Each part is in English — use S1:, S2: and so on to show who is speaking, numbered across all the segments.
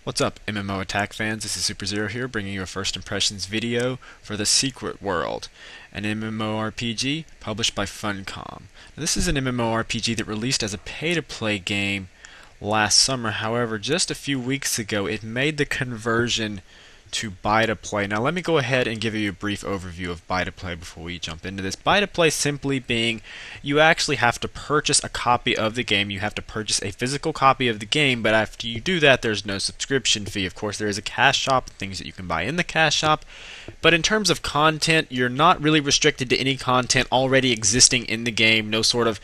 S1: What's up, MMO Attack fans? This is Super Zero here, bringing you a first impressions video for The Secret World, an MMORPG published by Funcom. Now, this is an MMORPG that released as a pay-to-play game last summer. However, just a few weeks ago, it made the conversion to buy-to-play. Now, let me go ahead and give you a brief overview of buy-to-play before we jump into this. Buy-to-play simply being you actually have to purchase a copy of the game. You have to purchase a physical copy of the game, but after you do that, there's no subscription fee. Of course, there is a cash shop, things that you can buy in the cash shop, but in terms of content, you're not really restricted to any content already existing in the game. No sort of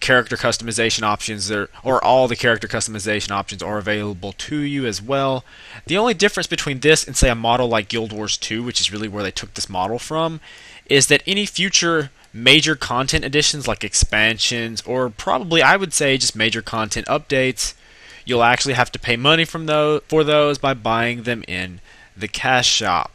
S1: character customization options or all the character customization options are available to you as well. The only difference between this and say a model like Guild Wars 2, which is really where they took this model from, is that any future major content additions like expansions or probably I would say just major content updates, you'll actually have to pay money for those by buying them in the cash shop.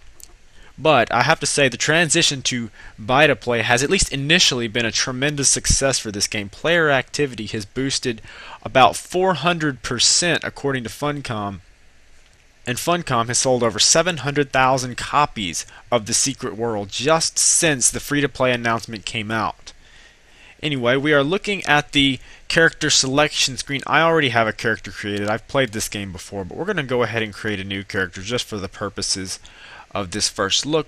S1: But I have to say the transition to buy-to-play has at least initially been a tremendous success for this game. Player activity has boosted about 400% according to Funcom, and Funcom has sold over 700,000 copies of The Secret World just since the free-to-play announcement came out. Anyway, we are looking at the character selection screen. I already have a character created. I've played this game before, but we're going to go ahead and create a new character just for the purposes of this first look.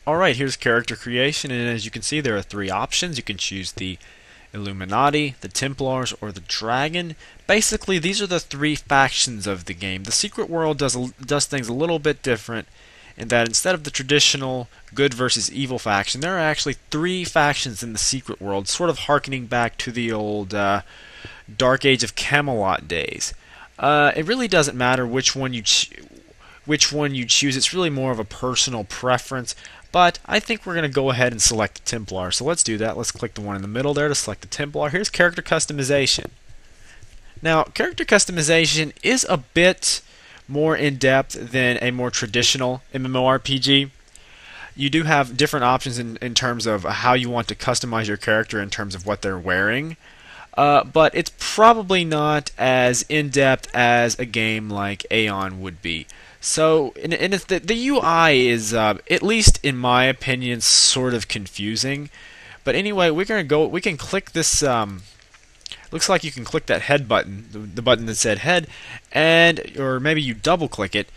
S1: Alright, here's character creation, and as you can see there are three options. You can choose the Illuminati, the Templars, or the Dragon. Basically, these are the three factions of the game. The Secret World does things a little bit different in that instead of the traditional good versus evil faction, there are actually three factions in the Secret World, sort of harkening back to the old Dark Age of Camelot days. It really doesn't matter which one you choose. It's really more of a personal preference, but I think we're going to go ahead and select the Templar. So let's do that. Let's click the one in the middle there to select the Templar. Here's character customization. Now, character customization is a bit more in-depth than a more traditional MMORPG. You do have different options in terms of how you want to customize your character in terms of what they're wearing. But it's probably not as in-depth as a game like Aeon would be. So, the UI is, at least in my opinion, sort of confusing. But anyway, we can click this, looks like you can click that head button, the button that said head, or maybe you double click it,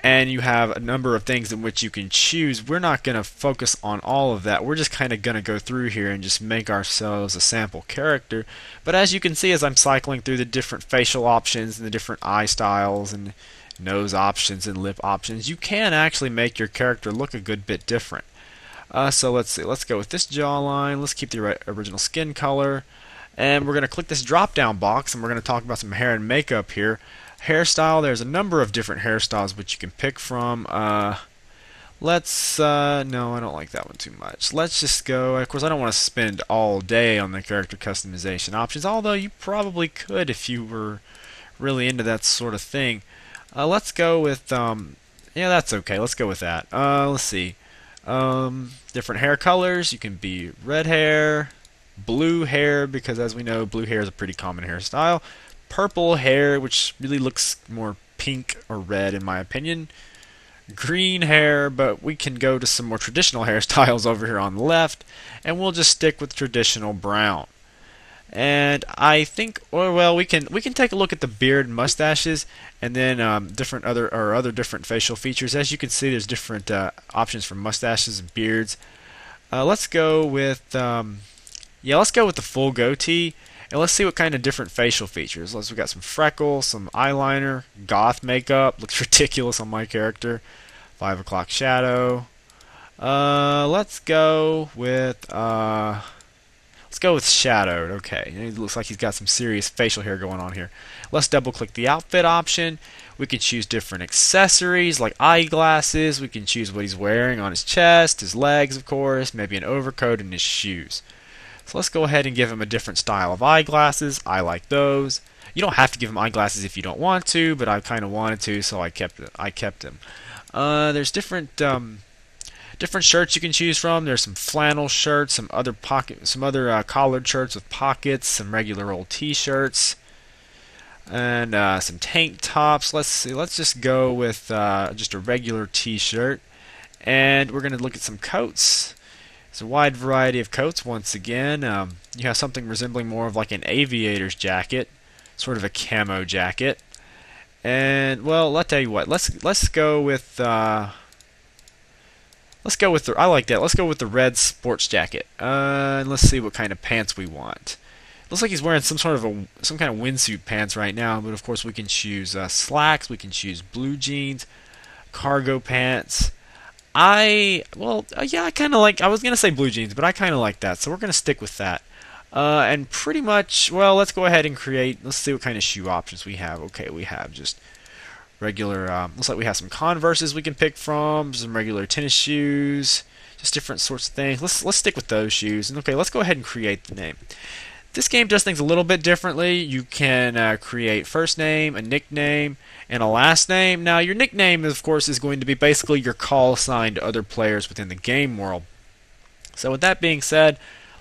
S1: and you have a number of things in which you can choose. We're not going to focus on all of that. We're just kind of going to go through here and just make ourselves a sample character. But as you can see, as I'm cycling through the different facial options and the different eye styles and nose options and lip options, you can actually make your character look a good bit different. So let's see. Let's go with this jawline. Let's keep the original skin color. And we're going to click this drop down box and we're going to talk about some hair and makeup here. Hairstyle, there's a number of different hairstyles which you can pick from. No, I don't like that one too much. Let's just go. Of course, I don't want to spend all day on the character customization options, although you probably could if you were really into that sort of thing. Let's go with, yeah, that's okay. Let's go with that. Let's see. Different hair colors. You can be red hair, blue hair, because as we know, blue hair is a pretty common hairstyle. Purple hair, which really looks more pink or red in my opinion. Green hair, but we can go to some more traditional hairstyles over here on the left, and we'll just stick with traditional brown. And I think, well, we can take a look at the beard and mustaches, and then other different facial features. As you can see, there's different options for mustaches and beards. Let's go with let's go with the full goatee, and let's see what kind of different facial features. We got some freckles, some eyeliner, goth makeup. Looks ridiculous on my character. 5 o'clock shadow. Let's go with shadowed. Okay, it looks like he's got some serious facial hair going on here. Let's double click the outfit option. We can choose different accessories like eyeglasses. We can choose what he's wearing on his chest, his legs, of course, maybe an overcoat and his shoes. So let's go ahead and give him a different style of eyeglasses. I like those. You don't have to give him eyeglasses if you don't want to, but I kind of wanted to, so I kept them. There's different shirts you can choose from. There's some flannel shirts, some other collared shirts with pockets, some regular old t-shirts. and some tank tops. Let's see. Let's just go with just a regular T-shirt, and we're going to look at some coats. It's a wide variety of coats once again. You have something resembling more of like an aviator's jacket, sort of a camo jacket. And well, I'll tell you what. Let's go with I like that. Let's go with the red sports jacket. And let's see what kind of pants we want. Looks like he's wearing some kind of windsuit pants right now, but of course we can choose slacks, we can choose blue jeans, cargo pants. I kind of like, I was going to say blue jeans, but I kind of like that, so we're going to stick with that. And pretty much, well, let's go ahead and let's see what kind of shoe options we have. Okay, we have just regular, looks like we have some Converses we can pick from, some regular tennis shoes, just different sorts of things. Let's stick with those shoes. And okay, let's go ahead and create the name. This game does things a little bit differently. You can create first name, a nickname, and a last name. Now, your nickname, of course, is going to be basically your call sign to other players within the game world. So, with that being said,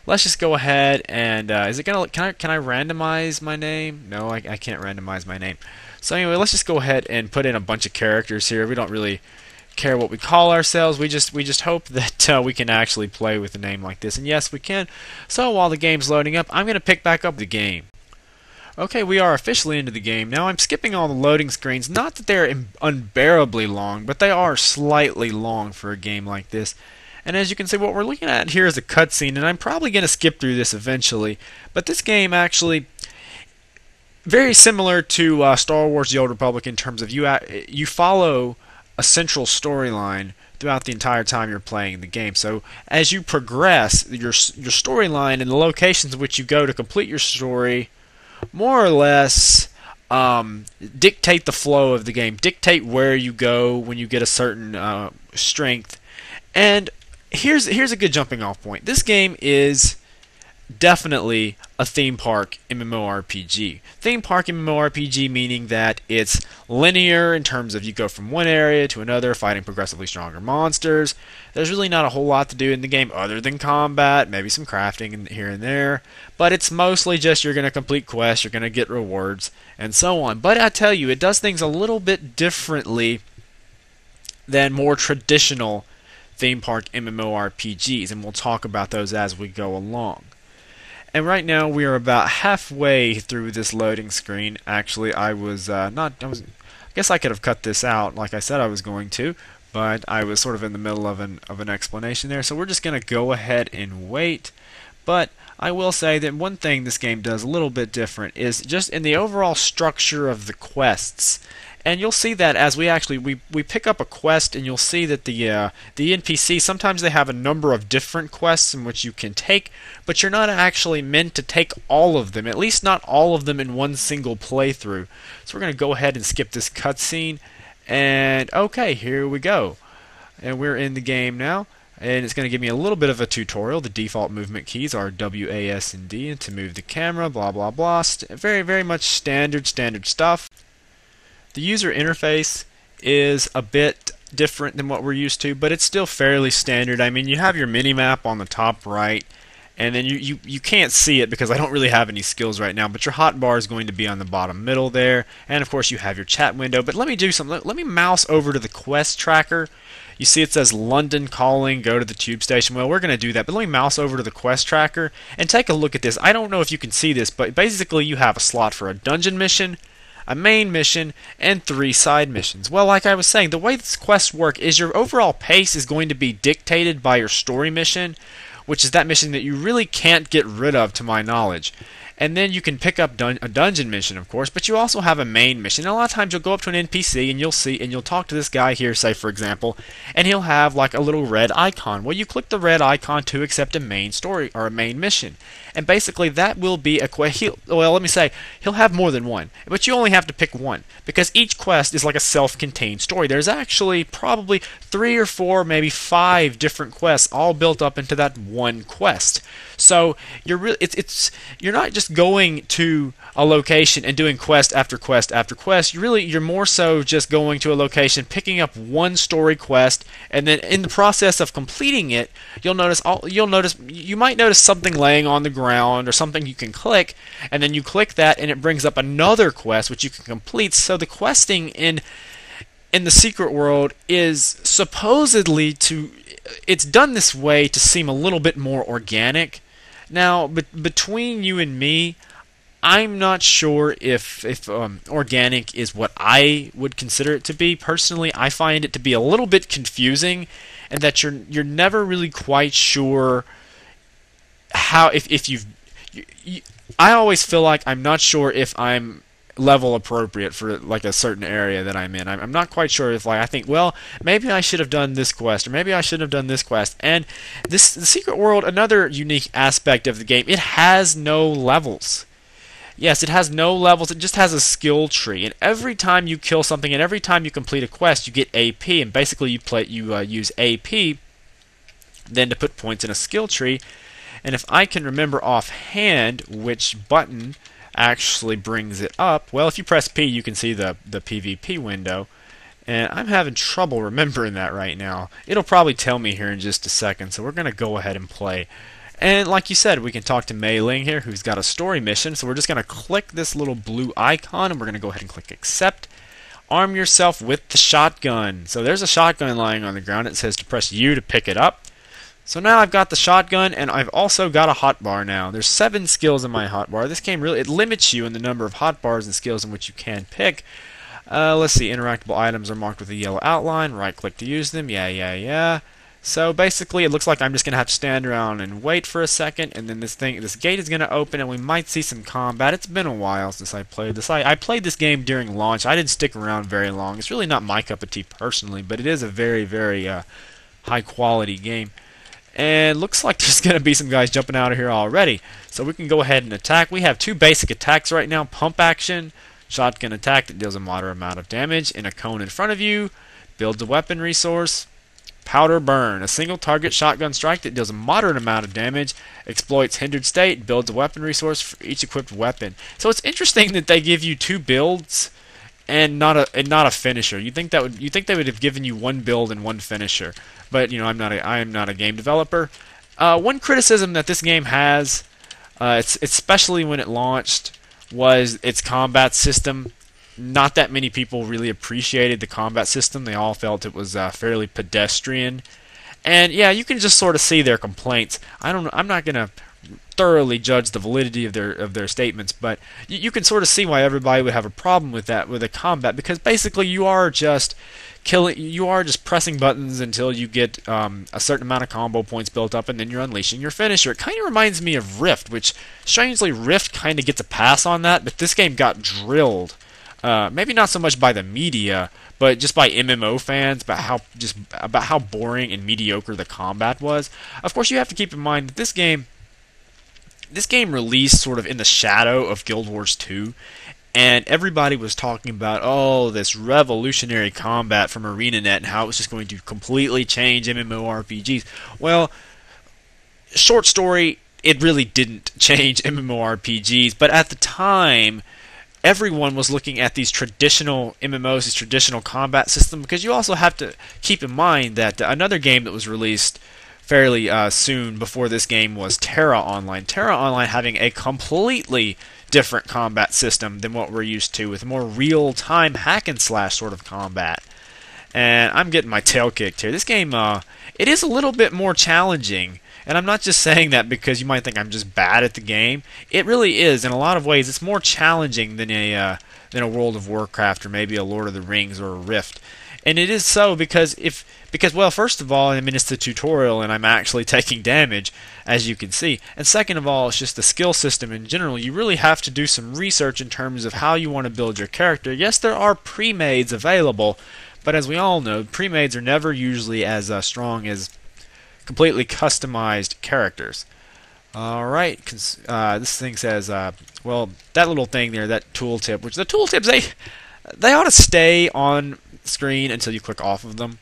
S1: let's just go ahead and is it gonna? Can I randomize my name? No, I can't randomize my name. So anyway, let's just go ahead and put in a bunch of characters here. We don't really care what we call ourselves. We just hope that we can actually play with a name like this, and yes, we can. So while the game's loading up, I'm going to pick back up the game. Okay, we are officially into the game now. I'm skipping all the loading screens. Not that they're unbearably long, but they are slightly long for a game like this. And as you can see, what we're looking at here is a cutscene, and I'm probably going to skip through this eventually. But this game actually very similar to Star Wars: The Old Republic in terms of you follow a central storyline throughout the entire time you're playing the game. So as you progress, your storyline and the locations in which you go to complete your story more or less dictate the flow of the game, dictate where you go when you get a certain strength. And here's a good jumping off point. This game is definitely a theme park MMORPG. Theme park MMORPG meaning that it's linear in terms of you go from one area to another fighting progressively stronger monsters. There's really not a whole lot to do in the game other than combat, maybe some crafting here and there, but it's mostly just you're going to complete quests, you're going to get rewards, and so on. But I tell you, it does things a little bit differently than more traditional theme park MMORPGs, and we'll talk about those as we go along. And right now we are about halfway through this loading screen. Actually, I guess I could have cut this out like I said I was going to, but I was sort of in the middle of an explanation there. So we're just going to go ahead and wait. But I will say that one thing this game does a little bit different is just in the overall structure of the quests. And you'll see that as we pick up a quest, and you'll see that the NPC, sometimes they have a number of different quests in which you can take, but you're not actually meant to take all of them, at least not all of them in one single playthrough. So we're going to go ahead and skip this cutscene, and okay, here we go. And we're in the game now, and it's going to give me a little bit of a tutorial. The default movement keys are W, A, S, and D, and to move the camera, blah, blah, blah. Very, very much standard stuff. The user interface is a bit different than what we're used to, but it's still fairly standard. I mean, you have your mini-map on the top right, and then you can't see it because I don't really have any skills right now, but your hotbar is going to be on the bottom middle there, and of course you have your chat window. But let me do something. Let me mouse over to the quest tracker. You see it says London calling, go to the tube station. Well, we're going to do that, but let me mouse over to the quest tracker and take a look at this. I don't know if you can see this, but basically you have a slot for a dungeon mission, a main mission, and 3 side missions. Well, like I was saying, the way these quests work is your overall pace is going to be dictated by your story mission, which is that mission that you really can't get rid of, to my knowledge. And then you can pick up a dungeon mission, of course, but you also have a main mission. And a lot of times you'll go up to an NPC and you'll talk to this guy here, say for example, and he'll have like a little red icon. Well, you click the red icon to accept a main story or a main mission. And basically that will be a quest. Well, let me say, he'll have more than one, but you only have to pick one because each quest is like a self-contained story. There's actually probably 3 or 4, maybe 5 different quests all built up into that one quest. So you're not just going to a location and doing quest after quest after quest. You're more so just going to a location, picking up one story quest, and then in the process of completing it, you might notice something laying on the ground or something you can click, and then you click that and it brings up another quest which you can complete. So the questing in the secret world is supposedly it's done this way to seem a little bit more organic. Now, between you and me, I'm not sure if organic is what I would consider it to be. Personally, I find it to be a little bit confusing, and that you're never really quite sure how I always feel like I'm not sure if I'm level appropriate for like a certain area that I'm in. I'm not quite sure if I think, well, maybe I should have done this quest, or maybe I shouldn't have done this quest. And the secret world, another unique aspect of the game, it has no levels. Yes, it has no levels. It just has a skill tree, and every time you kill something and every time you complete a quest, you get AP, and basically you use AP then to put points in a skill tree. And if I can remember offhand which button actually brings it up, well, if you press P, you can see the PvP window, and I'm having trouble remembering that right now. It'll probably tell me here in just a second, so we're going to go ahead and play. And like you said, we can talk to Mei Ling here, who's got a story mission, so we're just going to click this little blue icon, and we're going to go ahead and click accept. Arm yourself with the shotgun. So there's a shotgun lying on the ground. It says to press U to pick it up. So now I've got the shotgun, and I've also got a hotbar now. There's 7 skills in my hotbar. This game really, it limits you in the number of hotbars and skills in which you can pick. Let's see, interactable items are marked with a yellow outline. Right click to use them. Yeah. So basically it looks like I'm just going to have to stand around and wait for a second, and then this gate is going to open, and we might see some combat. It's been a while since I played this. I played this game during launch. I didn't stick around very long. It's really not my cup of tea personally, but it is a very, very high quality game. And looks like there's going to be some guys jumping out of here already. So we can go ahead and attack. We have 2 basic attacks right now. Pump action, shotgun attack that deals a moderate amount of damage. In a cone in front of you, builds a weapon resource. Powder burn, a single target shotgun strike that deals a moderate amount of damage. Exploits hindered state, builds a weapon resource for each equipped weapon. So it's interesting that they give you 2 builds and not a finisher. You think they would have given you 1 build and 1 finisher, but I am not a game developer. One criticism that this game has, especially when it launched, was its combat system. Not that many people really appreciated the combat system. They all felt it was fairly pedestrian, and yeah, you can just sort of see their complaints. I'm not gonna thoroughly judge the validity of their statements, but you can sort of see why everybody would have a problem with that, with the combat, because basically you are just pressing buttons until you get a certain amount of combo points built up, and then you're unleashing your finisher. It kind of reminds me of Rift, which strangely Rift kind of gets a pass on that, but this game got drilled. Maybe not so much by the media, but just by MMO fans about how boring and mediocre the combat was. Of course, you have to keep in mind that this game released sort of in the shadow of Guild Wars 2, and everybody was talking about, this revolutionary combat from ArenaNet and how it was just going to completely change MMORPGs. Well, short story, it really didn't change MMORPGs, but at the time, everyone was looking at these traditional MMOs, these traditional combat systems, because you also have to keep in mind that another game that was released fairly soon before this game was Terra Online. Terra Online having a completely different combat system than what we're used to, with more real-time hack-and-slash sort of combat. And I'm getting my tail kicked here. This game, it is a little bit more challenging. And I'm not just saying that because you might think I'm just bad at the game. It really is. In a lot of ways, it's more challenging than a World of Warcraft or maybe a Lord of the Rings or a Rift. And it is so because well, first of all, it's the tutorial and I'm actually taking damage, as you can see. And second of all, it's just the skill system in general. You really have to do some research in terms of how you want to build your character. Yes, there are pre-mades available, but as we all know, pre-mades are never usually as strong as completely customized characters. Alright, this thing says, well, that little thing there, that tooltip, which the tooltips, they ought to stay on screen until you click off of them.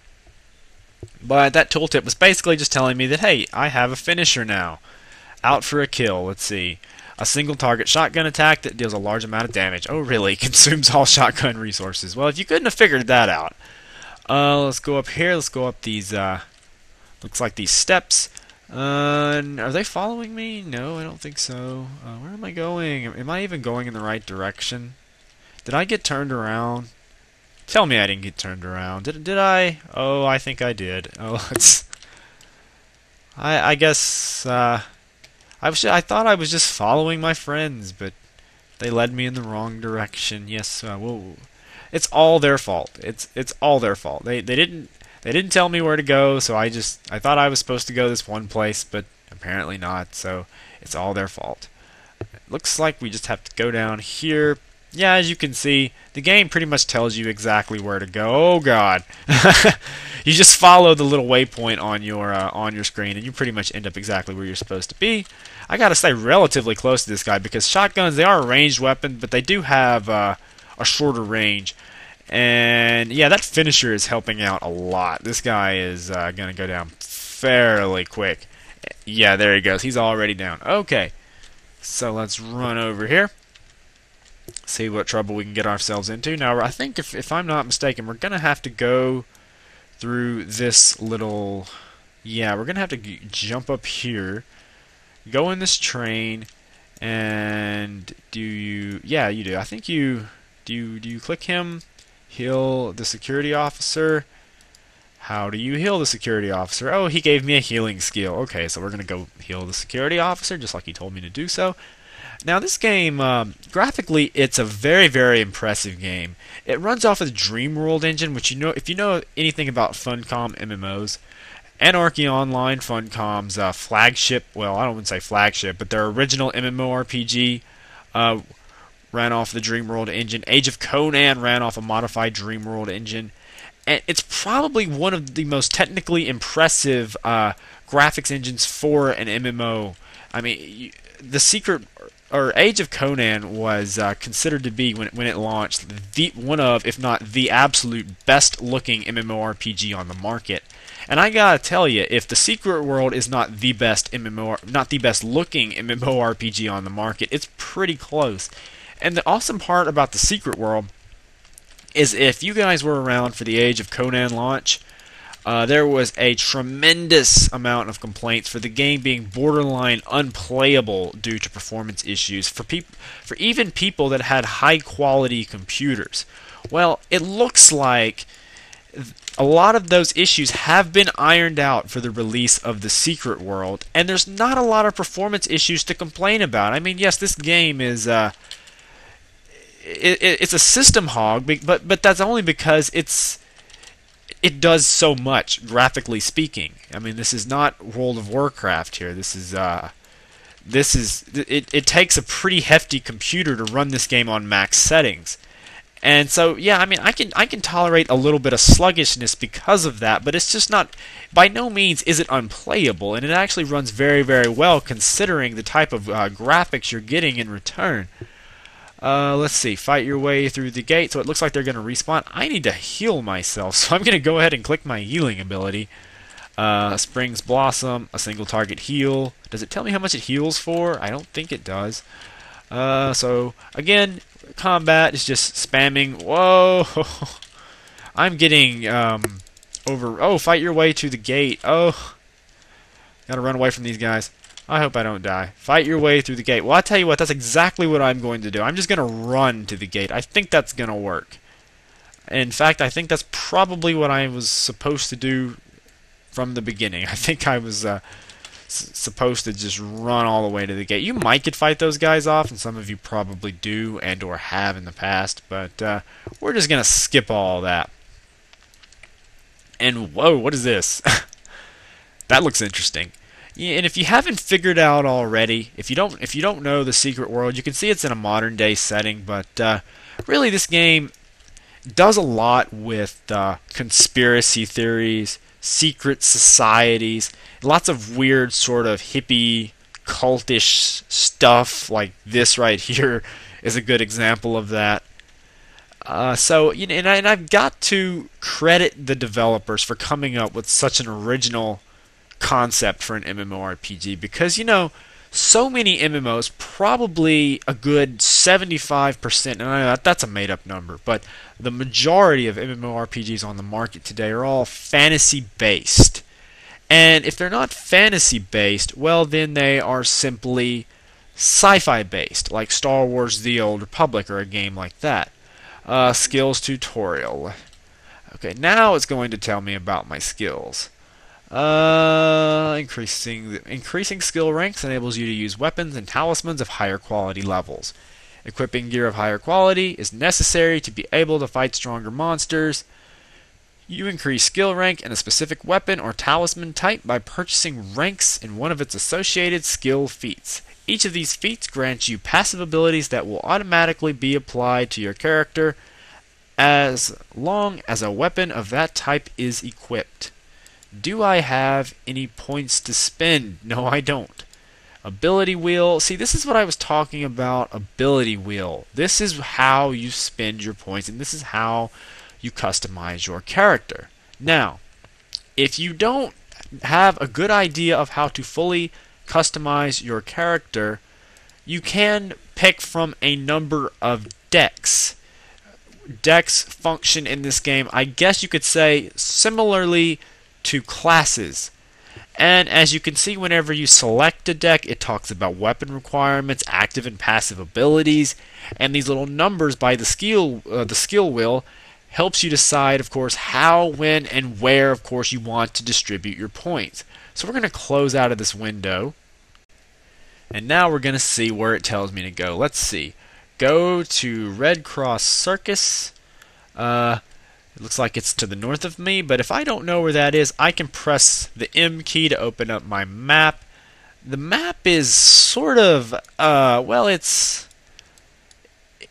S1: But that tooltip was basically just telling me that, hey, I have a finisher now. Out for a kill. Let's see. A single target shotgun attack that deals a large amount of damage. Oh, really? Consumes all shotgun resources. Well, if you couldn't have figured that out. Let's go up here. Let's go up these, looks like these steps. Are they following me? No, I don't think so. Where am I going? Am I even going in the right direction? Did I get turned around? Tell me I didn't get turned around. Did I? Oh, I think I did. Oh, I guess, I thought I was just following my friends, but they led me in the wrong direction. Yes, it's all their fault. It's all their fault. They didn't tell me where to go, so I thought I was supposed to go this one place, but apparently not. So it's all their fault. Looks like we just have to go down here. Yeah, as you can see, the game pretty much tells you exactly where to go. Oh God, you just follow the little waypoint on your screen, and you pretty much end up exactly where you're supposed to be. I gotta stay relatively close to this guy because shotguns, they are a ranged weapon, but they do have a shorter range. And yeah, that finisher is helping out a lot. This guy is gonna go down fairly quick. Yeah, there he goes. He's already down. Okay, so let's run over here. See what trouble we can get ourselves into. Now, I think if I'm not mistaken, we're going to have to go through this little... Yeah, we're going to have to jump up here, go in this train, and do you... Yeah, you do. I think you... Do you click him? Heal the security officer? How do you heal the security officer? Oh, he gave me a healing skill. Okay, so we're going to go heal the security officer, just like he told me to do so. Now this game, graphically, it's a very, very impressive game. It runs off of the Dreamworld engine, which if you know anything about Funcom MMOs, Anarchy Online, Funcom's flagship, well, I don't want to say flagship, but their original MMORPG ran off the Dreamworld engine. Age of Conan ran off a modified Dreamworld engine. And it's probably one of the most technically impressive graphics engines for an MMO. I mean, the secret... or Age of Conan was considered to be, when it launched, one of, if not the absolute best looking MMORPG on the market. And I gotta tell you, if the Secret World is not the best not the best looking MMORPG on the market, it's pretty close. And the awesome part about the Secret World is, if you guys were around for the Age of Conan launch, there was a tremendous amount of complaints for the game being borderline unplayable due to performance issues for even people that had high quality computers. Well, it looks like a lot of those issues have been ironed out for the release of the Secret World, and there's not a lot of performance issues to complain about. I mean, yes, this game is it's a system hog, but that's only because it does so much, graphically speaking. I mean, this is not World of Warcraft here. It takes a pretty hefty computer to run this game on max settings. And so, yeah, I mean, I can tolerate a little bit of sluggishness because of that, but it's just not, by no means is it unplayable, and it actually runs very, very well considering the type of graphics you're getting in return. Let's see, fight your way through the gate. So it looks like they're going to respawn. I need to heal myself, so I'm going to go ahead and click my healing ability. Spring's Blossom, a single target heal. Does it tell me how much it heals for? I don't think it does. So, again, combat is just spamming. Whoa! I'm getting over... Oh, fight your way to the gate. Oh, gotta run away from these guys. I hope I don't die. Fight your way through the gate. Well, I'll tell you what, that's exactly what I'm going to do. I'm just going to run to the gate. I think that's going to work. In fact, I think that's probably what I was supposed to do from the beginning. I think I was supposed to just run all the way to the gate. You might could fight those guys off, and some of you probably do and or have in the past, but we're just going to skip all that. And whoa, what is this? That looks interesting. Yeah, and if you haven't figured out already, if you don't know the Secret World, you can see it's in a modern day setting, but really this game does a lot with conspiracy theories, secret societies, lots of weird sort of hippie, cultish stuff. Like this right here is a good example of that. And I've got to credit the developers for coming up with such an original concept for an MMORPG because, so many MMOs, probably a good 75%, and that's a made up number, but the majority of MMORPGs on the market today are all fantasy based. And if they're not fantasy based, well, then they are simply sci fi based, like Star Wars The Old Republic or a game like that. Skills tutorial. Okay, now it's going to tell me about my skills. Increasing skill ranks enables you to use weapons and talismans of higher quality levels. Equipping gear of higher quality is necessary to be able to fight stronger monsters. You increase skill rank in a specific weapon or talisman type by purchasing ranks in one of its associated skill feats. Each of these feats grants you passive abilities that will automatically be applied to your character as long as a weapon of that type is equipped. Do I have any points to spend? No, I don't. Ability wheel. See, this is what I was talking about. Ability wheel. This is how you spend your points, and this is how you customize your character. Now, if you don't have a good idea of how to fully customize your character, you can pick from a number of decks. Decks function in this game, I guess you could say, similarly to classes. And as you can see, whenever you select a deck, it talks about weapon requirements, active and passive abilities, and these little numbers by the skill wheel helps you decide, of course, how, when, and where, of course, you want to distribute your points. So we're going to close out of this window, and now we're going to see where it tells me to go. Let's see. Go to Red Cross Circus. It looks like it's to the north of me, but if I don't know where that is, I can press the M key to open up my map. The map is sort of,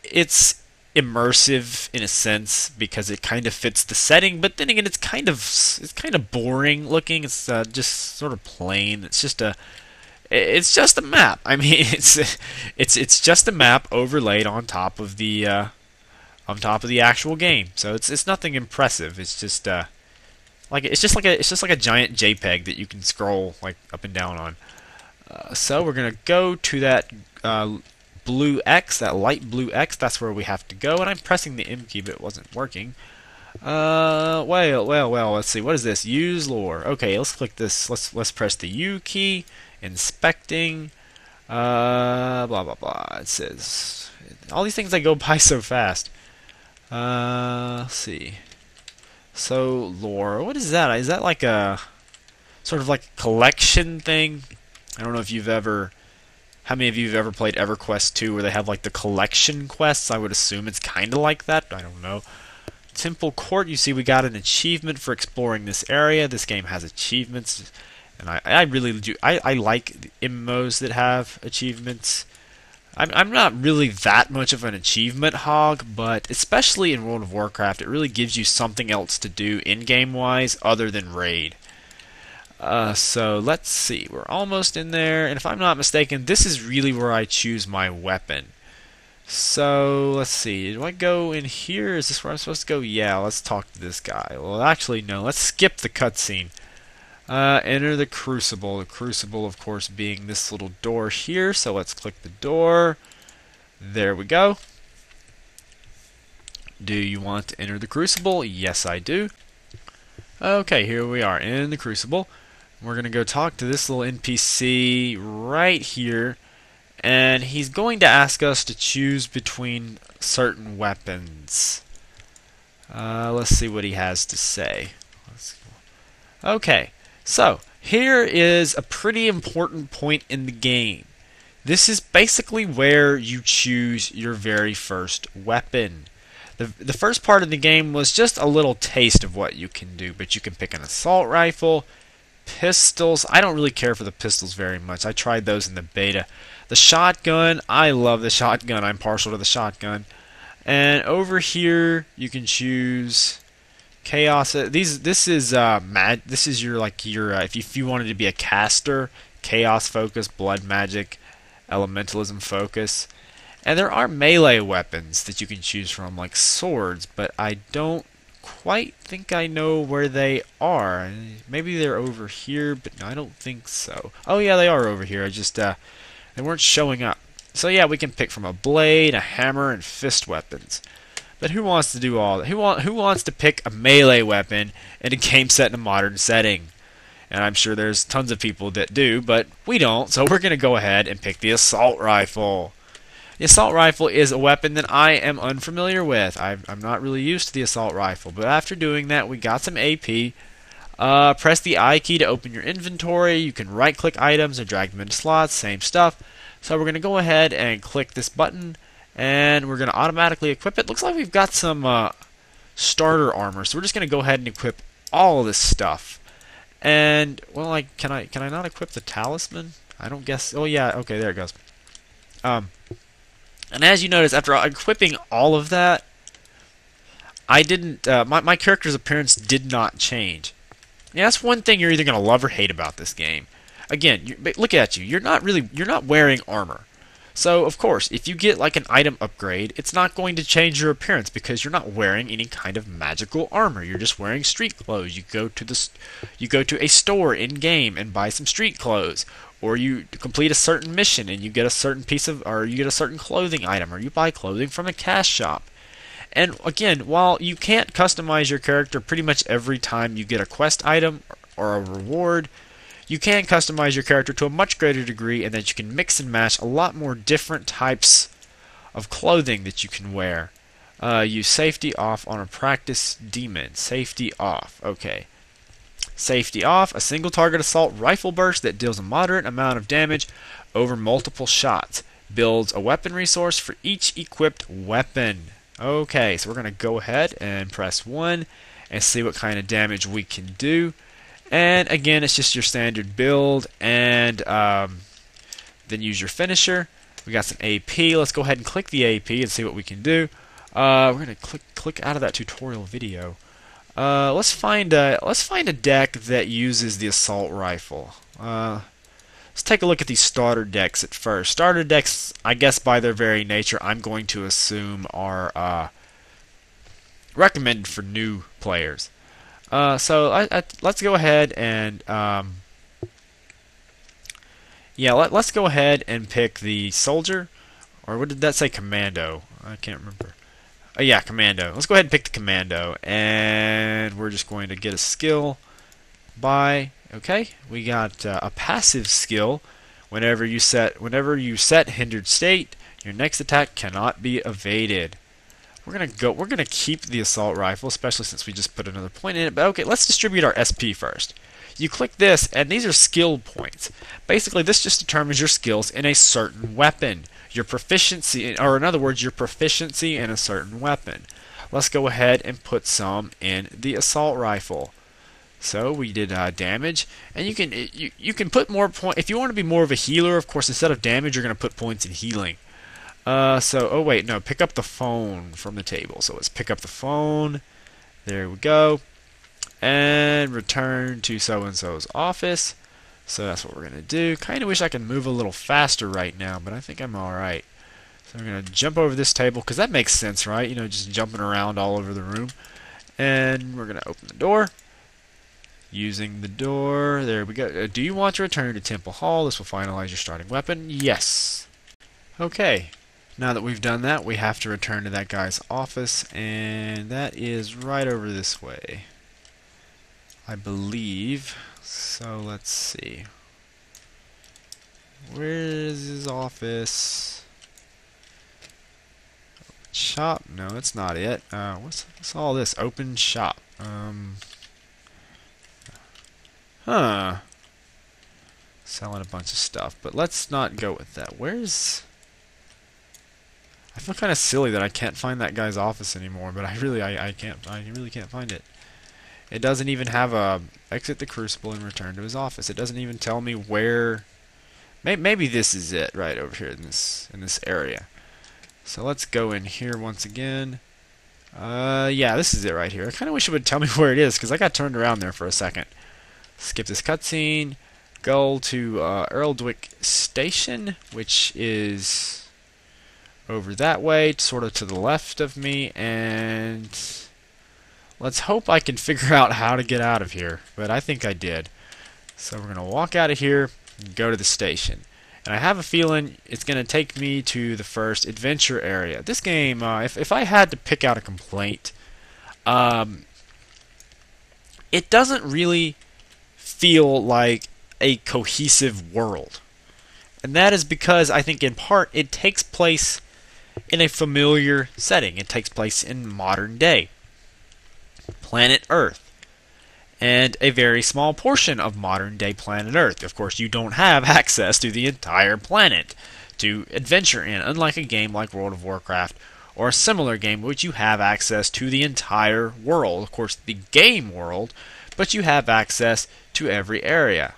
S1: it's immersive in a sense because it kind of fits the setting, but then again, it's kind of boring looking. It's just sort of plain. It's just a map. I mean, it's just a map overlaid on top of the actual game. So it's nothing impressive. It's just like a giant JPEG that you can scroll like up and down on. So we're gonna go to that blue X, that light blue X. That's where we have to go. And I'm pressing the M key, but it wasn't working. Well. Let's see. What is this? Use lore. Okay, let's click this. Let's press the U key. Inspecting. Blah blah blah. It says all these things that go by so fast. Let's see. So lore. What is that? Is that like a sort of like a collection thing? I don't know if how many of you have ever played EverQuest 2 where they have like the collection quests? I would assume it's kind of like that. I don't know. Temple Court. You see, we got an achievement for exploring this area. This game has achievements, and I really do. I like MMOs that have achievements. I'm not really that much of an achievement hog, but especially in World of Warcraft, it really gives you something else to do in-game wise other than raid. So let's see, we're almost in there, and if I'm not mistaken, this is really where I choose my weapon. So let's see, do I go in here? Is this where I'm supposed to go? Yeah, let's talk to this guy. Well, actually, no, let's skip the cutscene. Enter the Crucible. The Crucible, of course, being this little door here. So let's click the door. There we go. Do you want to enter the Crucible? Yes, I do. Okay, here we are in the Crucible. We're going to go talk to this little NPC right here. And he's going to ask us to choose between certain weapons. Let's see what he has to say. Okay. So, here is a pretty important point in the game. This is basically where you choose your very first weapon. The first part of the game was just a little taste of what you can do, but you can pick an assault rifle, pistols. I don't really care for the pistols very much. I tried those in the beta. The shotgun, I love the shotgun. I'm partial to the shotgun. And over here, you can choose Chaos. This is your if you wanted to be a caster, Chaos focus, Blood Magic, Elementalism focus, And there are melee weapons that you can choose from, like swords, but I don't quite think I know where they are. Maybe they're over here, but I don't think so. Oh yeah, they are over here. I just they weren't showing up. So yeah, we can pick from a blade, a hammer, and fist weapons. But who wants to do all that? Who wants to pick a melee weapon in a game set in a modern setting? And I'm sure there's tons of people that do, but we don't. So we're going to go ahead and pick the assault rifle. The assault rifle is a weapon that I am unfamiliar with. I'm not really used to the assault rifle. But after doing that, we got some AP. Press the I key to open your inventory. You can right-click items or drag them into slots. Same stuff. So we're going to go ahead and click this button, and we're going to automatically equip it. Looks like we've got some starter armor. So we're just going to go ahead and equip all of this stuff. And well, can I not equip the talisman? I don't guess. Oh yeah, okay, there it goes. And as you notice, after equipping all of that, I didn't. My character's appearance did not change. Yeah, that's one thing you're either gonna love or hate about this game. Again, look at you. You're not wearing armor. So of course, if you get like an item upgrade, it's not going to change your appearance because you're not wearing any kind of magical armor. You're just wearing street clothes. You go to a store in game and buy some street clothes, or you complete a certain mission and you get a certain you get a certain clothing item, or you buy clothing from a cash shop. And again, while you can't customize your character pretty much every time you get a quest item or a reward, you can customize your character to a much greater degree, and that you can mix and match a lot more different types of clothing that you can wear. Use safety off on a practice demon. Safety off. Okay. Safety off. A single target assault rifle burst that deals a moderate amount of damage over multiple shots. Builds a weapon resource for each equipped weapon. Okay, so we're going to go ahead and press 1 and see what kind of damage we can do. And again, it's just your standard build, and then use your finisher. We got some AP. Let's go ahead and click the AP and see what we can do. We're gonna click out of that tutorial video. Let's find a deck that uses the assault rifle. Let's take a look at these starter decks at first. Starter decks, I guess by their very nature, I'm going to assume are recommended for new players. So let's go ahead and let's go ahead and pick the soldier, or what did that say? Commando. I can't remember. Oh yeah, commando. Let's go ahead and pick the commando, and we're just going to get a skill by. Okay, we got a passive skill. Whenever you set hindered state, your next attack cannot be evaded. We're gonna keep the assault rifle, especially since we just put another point in it. But okay, let's distribute our SP first. You click this, and these are skill points. Basically, this just determines your skills in a certain weapon. Your proficiency, or in other words, your proficiency in a certain weapon. Let's go ahead and put some in the assault rifle. So we did damage, and you can put more points if you want to be more of a healer. Of course, instead of damage, you're going to put points in healing. Oh wait, no, pick up the phone from the table. So let's pick up the phone. There we go. And return to so-and-so's office. So that's what we're going to do. Kind of wish I could move a little faster right now, but I think I'm alright. So we're going to jump over this table, because that makes sense, right? You know, just jumping around all over the room. And we're going to open the door. Using the door. There we go. Do you want to return to Temple Hall? This will finalize your starting weapon. Yes. Okay. Now that we've done that, we have to return to that guy's office, and that is right over this way, I believe. So let's see. Where is his office? Shop? No, it's not it. What's all this? Open shop. Selling a bunch of stuff, but let's not go with that. Where's... I feel kind of silly that I can't find that guy's office anymore, but I really can't find it. It doesn't even have a exit the crucible and return to his office. It doesn't even tell me where. Maybe this is it right over here in this area. So let's go in here once again. Yeah, this is it right here. I kind of wish it would tell me where it is, because I got turned around there for a second. Skip this cutscene. Go to Earldwick Station, which is over that way, sort of to the left of me, and let's hope I can figure out how to get out of here, but I think I did. So we're going to walk out of here and go to the station. And I have a feeling it's going to take me to the first adventure area. This game, if I had to pick out a complaint, it doesn't really feel like a cohesive world. And that is because I think in part it takes place in a familiar setting. It takes place in modern day. Planet Earth. And a very small portion of modern day planet Earth. Of course, you don't have access to the entire planet to adventure in, unlike a game like World of Warcraft or a similar game which you have access to the entire world. Of course, the game world, but you have access to every area.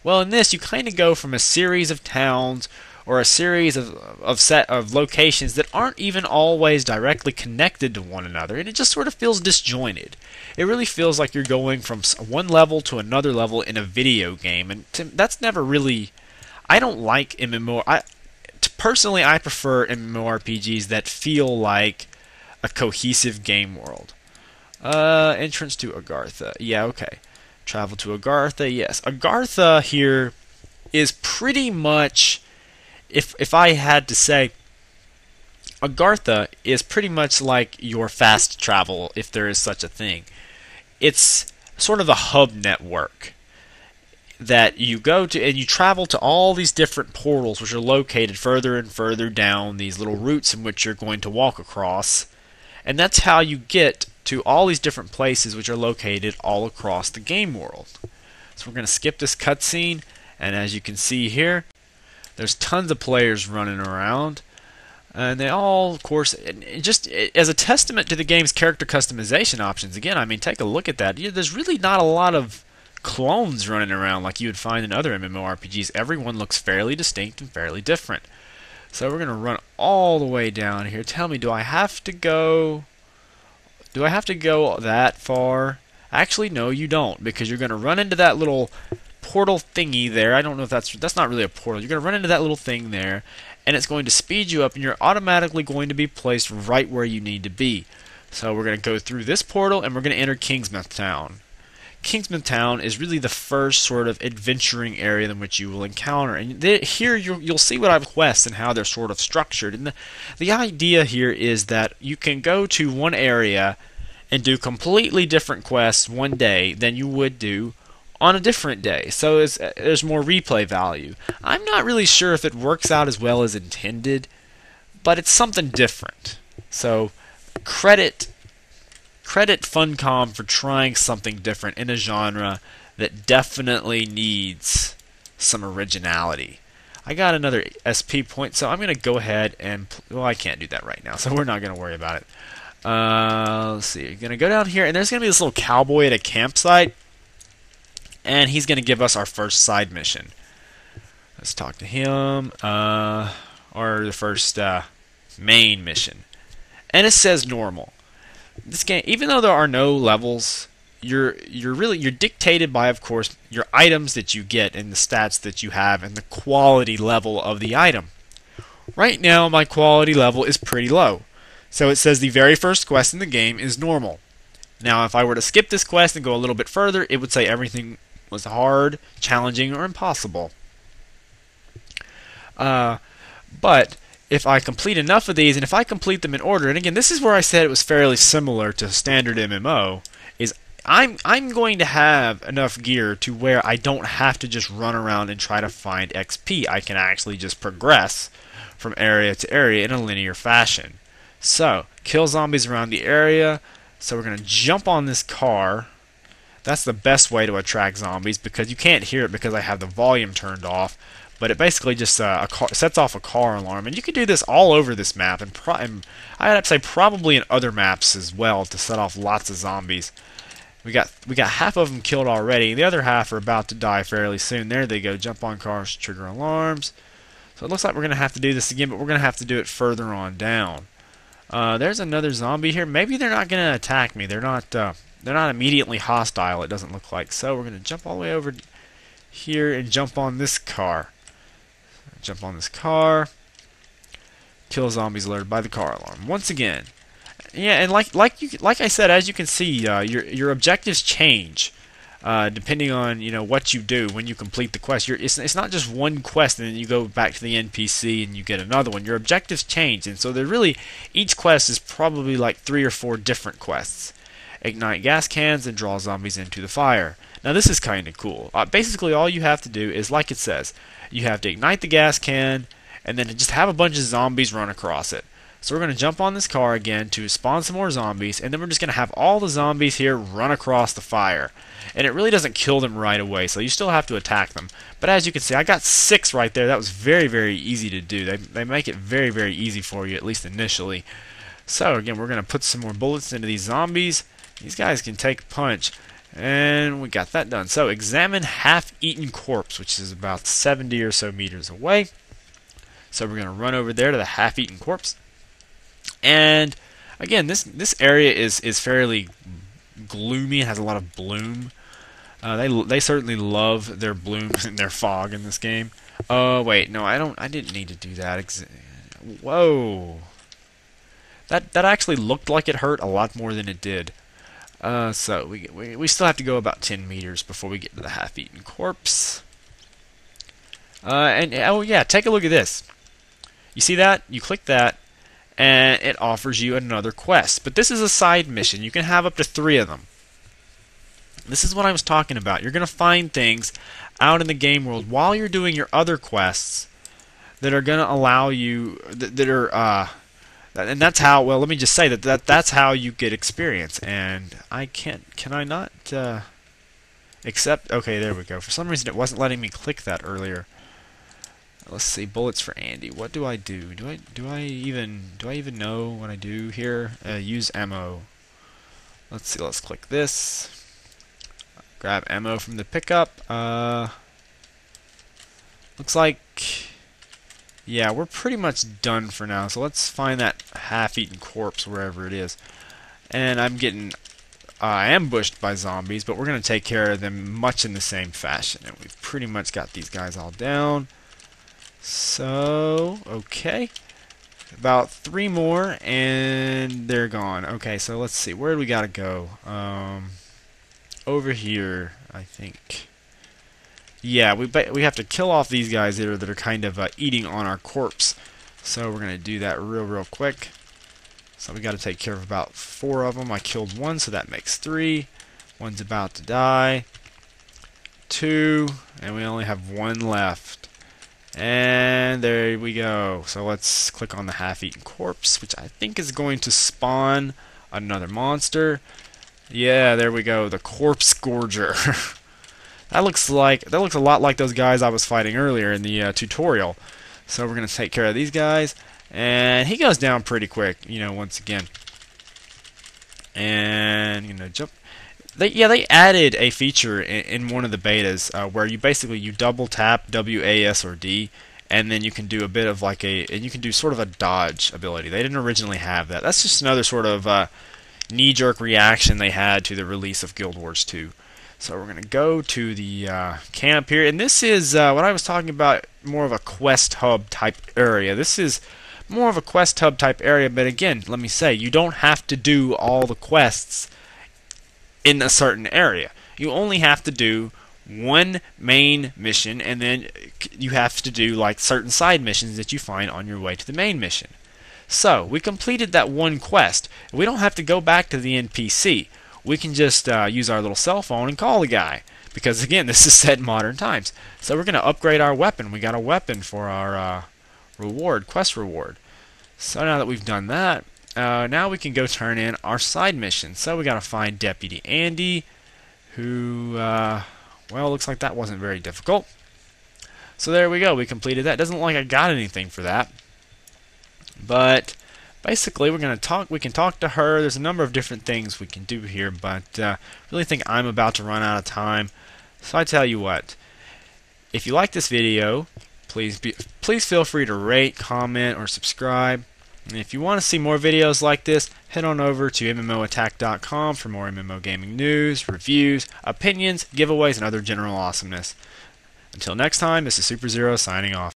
S1: Well, in this, you kind of go from a series of towns or a series of locations that aren't even always directly connected to one another, and it just sort of feels disjointed. It really feels like you're going from one level to another level in a video game, and that's never really... I don't like MMO... Personally, I prefer MMORPGs that feel like a cohesive game world. Entrance to Agartha. Yeah, okay. Travel to Agartha, yes. Agartha here is pretty much... If I had to say, Agartha is pretty much like your fast travel, if there is such a thing. It's sort of a hub network that you go to, and you travel to all these different portals which are located further and further down these little routes in which you're going to walk across. And that's how you get to all these different places which are located all across the game world. So we're going to skip this cutscene, and as you can see here, there's tons of players running around, and they all, of course, just as a testament to the game's character customization options. Again, I mean, take a look at that. There's really not a lot of clones running around like you would find in other MMORPGs. Everyone looks fairly distinct and fairly different. So we're going to run all the way down here. Tell me, do I have to go that far? Actually, no, you don't, because you're going to run into that little portal thingy there. I don't know if that's not really a portal. You're going to run into that little thing there, and it's going to speed you up, and you're automatically going to be placed right where you need to be. So we're going to go through this portal, and we're going to enter Kingsmouth Town. Kingsmouth Town is really the first sort of adventuring area in which you will encounter, and here you'll see what I've quests and how they're sort of structured. And the idea here is that you can go to one area and do completely different quests one day than you would do on a different day, so there's more replay value. I'm not really sure if it works out as well as intended, but it's something different. So credit Funcom for trying something different in a genre that definitely needs some originality. I got another SP point, so I'm going to go ahead and... Well, I can't do that right now, so we're not going to worry about it. Let's see. You're going to go down here, and there's going to be this little cowboy at a campsite, and he's going to give us our first side mission. Let's talk to him, or the first main mission. And it says normal. This game, even though there are no levels, you're dictated by, of course, your items that you get and the stats that you have and the quality level of the item. Right now, my quality level is pretty low. So it says the very first quest in the game is normal. Now, if I were to skip this quest and go a little bit further, it would say everything was hard, challenging, or impossible. But if I complete enough of these, and if I complete them in order, and again, this is where I said it was fairly similar to standard MMO, is I'm going to have enough gear to where I don't have to just run around and try to find XP. I can actually just progress from area to area in a linear fashion. So, kill zombies around the area. So we're going to jump on this car. That's the best way to attract zombies, because you can't hear it because I have the volume turned off. But it basically just sets off a car alarm, and you can do this all over this map, and I'd say probably in other maps as well to set off lots of zombies. We got half of them killed already. The other half are about to die fairly soon. There they go. Jump on cars, trigger alarms. So it looks like we're going to have to do this again, but we're going to have to do it further on down. There's another zombie here. Maybe they're not going to attack me. They're not immediately hostile, it doesn't look like. So we're going to jump all the way over here and jump on this car. Jump on this car. Kill zombies alerted by the car alarm. Once again. Yeah, and like I said, as you can see, your objectives change depending on what you do when you complete the quest. It's not just one quest and then you go back to the NPC and you get another one. Your objectives change, and so they're really each quest is probably like 3 or 4 different quests. Ignite gas cans and draw zombies into the fire. Now this is kind of cool. Basically, all you have to do is, like it says, you have to ignite the gas can and then just have a bunch of zombies run across it. So we're going to jump on this car again to spawn some more zombies, and then we're just going to have all the zombies here run across the fire. And it really doesn't kill them right away, so you still have to attack them. But as you can see, I got 6 right there. That was very, very easy to do. They make it very, very easy for you, at least initially. So again, we're going to put some more bullets into these zombies. These guys can take a punch. And we got that done. So examine half-eaten corpse, which is about 70 or so meters away. So we're going to run over there to the half-eaten corpse. And again, this area is fairly gloomy. It has a lot of bloom. They certainly love their bloom and their fog in this game. Oh wait, no, I didn't need to do that. Whoa, that actually looked like it hurt a lot more than it did. So we still have to go about 10 meters before we get to the half-eaten corpse. And oh yeah, take a look at this. You see that? You click that, and it offers you another quest. But this is a side mission. You can have up to 3 of them. This is what I was talking about. You're going to find things out in the game world while you're doing your other quests that are going to allow you, and that's how, well, let me just say that's how you get experience. And can I not accept, okay, there we go. For some reason it wasn't letting me click that earlier. Let's see, bullets for Andy. What do I do? Do I even know what I do here? Use ammo. Let's see. Let's click this. Grab ammo from the pickup. Looks like, yeah, we're pretty much done for now. So let's find that half-eaten corpse wherever it is. And I'm getting ambushed by zombies, but we're gonna take care of them much in the same fashion. And we've pretty much got these guys all down. So, okay. About 3 more, and they're gone. Okay, so let's see. Where do we gotta go? Over here, I think. Yeah, we have to kill off these guys that are kind of eating on our corpse. So we're gonna do that real quick. So we gotta take care of about 4 of them. I killed 1, so that makes 3. One's about to die. 2, and we only have 1 left. And there we go. So let's click on the half-eaten corpse, which I think is going to spawn another monster. Yeah, there we go. The corpse gorger. that looks a lot like those guys I was fighting earlier in the tutorial. So we're gonna take care of these guys, and he goes down pretty quick. Once again, and jump. They added a feature in one of the betas where you double tap WAS or D, and then you can do a bit of you can do sort of a dodge ability. They didn't originally have that. That's just another sort of knee-jerk reaction they had to the release of Guild Wars 2. So we're gonna go to the camp here, and this is what I was talking about, more of a quest hub type area. This is more of a quest hub type area, but again, let me say, you don't have to do all the quests in a certain area. You only have to do one main mission, and then you have to do certain side missions that you find on your way to the main mission. So we completed that one quest. We don't have to go back to the NPC. We can just use our little cell phone and call the guy, because again, this is set in modern times. So we're going to upgrade our weapon. We got a weapon for our quest reward. So now that we've done that, now we can go turn in our side mission. So we got to find Deputy Andy, who, well, looks like that wasn't very difficult. So there we go. We completed that. Doesn't look like I got anything for that, but basically we can talk to her. There's a number of different things we can do here, but really think I'm about to run out of time. So I tell you what, if you like this video, please feel free to rate, comment, or subscribe. And if you want to see more videos like this, head on over to MMOattack.com for more MMO gaming news, reviews, opinions, giveaways, and other general awesomeness. Until next time, this is SuperZero signing off.